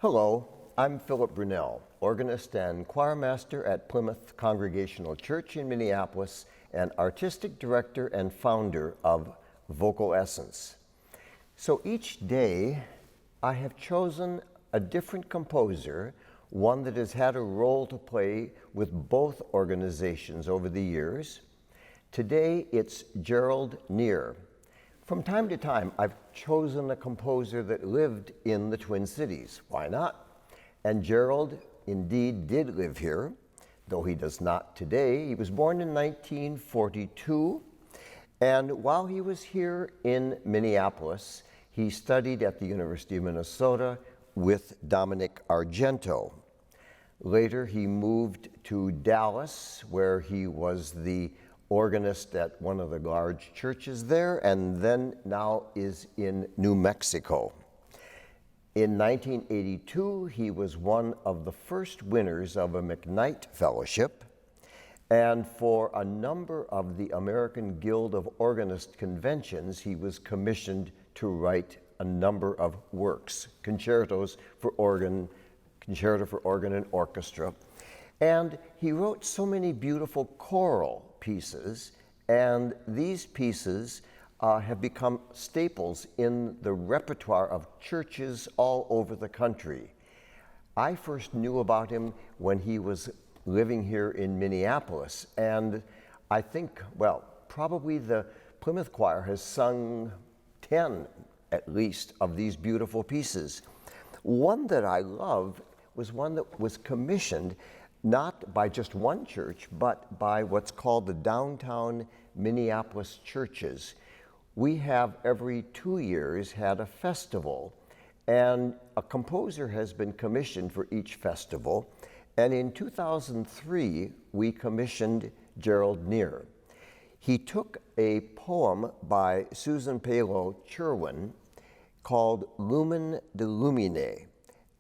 Hello, I'm Philip Brunelle, organist and choirmaster at Plymouth Congregational Church in Minneapolis and artistic director and founder of Vocal Essence. So each day I have chosen a different composer, one that has had a role to play with both organizations over the years. Today it's Gerald Near. From time to time, I've chosen a composer that lived in the Twin Cities. Why not? And Gerald indeed did live here, though he does not today. He was born in 1942, and while he was here in Minneapolis, he studied at the University of Minnesota with Dominick Argento. Later, he moved to Dallas, where he was the organist at one of the large churches there, and then now is in New Mexico. In 1982, he was one of the first winners of a McKnight Fellowship, and for a number of the American Guild of Organist conventions, he was commissioned to write a number of works, concerto for organ and orchestra. And he wrote so many beautiful choral pieces, and these pieces have become staples in the repertoire of churches all over the country. I first knew about him when he was living here in Minneapolis, and I think, well, probably the Plymouth Choir has sung 10 at least of these beautiful pieces. One that I love was one that was commissioned not by just one church, but by what's called the downtown Minneapolis churches. We have every 2 years had a festival, and a composer has been commissioned for each festival. And in 2003, we commissioned Gerald Near. He took a poem by Susan Palo Cherwin called Lumen de Lumine,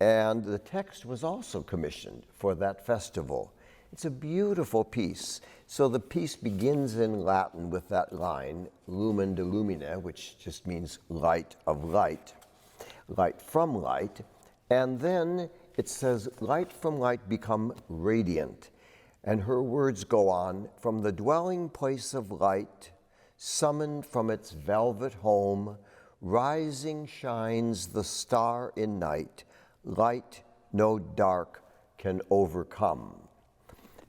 and the text was also commissioned for that festival. It's a beautiful piece. So the piece begins in Latin with that line, Lumen de Lumine, which just means light of light, light from light. And then it says, light from light become radiant. And her words go on, from the dwelling place of light, summoned from its velvet home, rising shines the star in night, light no dark can overcome.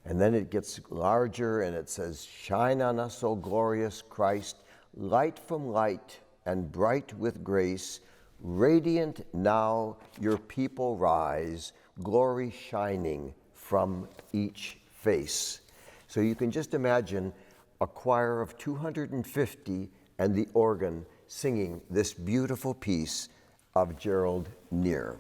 And then it gets larger and it says, shine on us, O glorious Christ, light from light and bright with grace, radiant now your people rise, glory shining from each face. So you can just imagine a choir of 250 and the organ singing this beautiful piece of Gerald Near.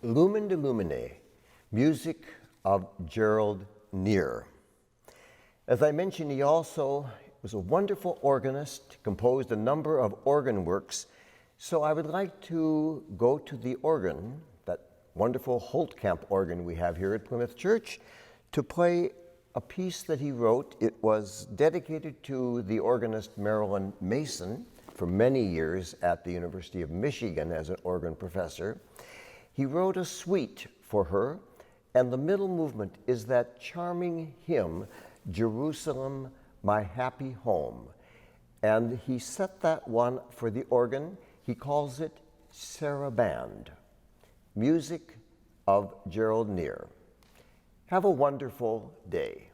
Lumen de Lumine, music of Gerald Near. As I mentioned, he also was a wonderful organist, composed a number of organ works. So I would like to go to the organ, that wonderful Holtkamp organ we have here at Plymouth Church, to play a piece that he wrote. It was dedicated to the organist Marilyn Mason for many years at the University of Michigan as an organ professor. He wrote a suite for her, and the middle movement is that charming hymn, Jerusalem, My Happy Home. And he set that one for the organ. He calls it Saraband, music of Gerald Near. Have a wonderful day.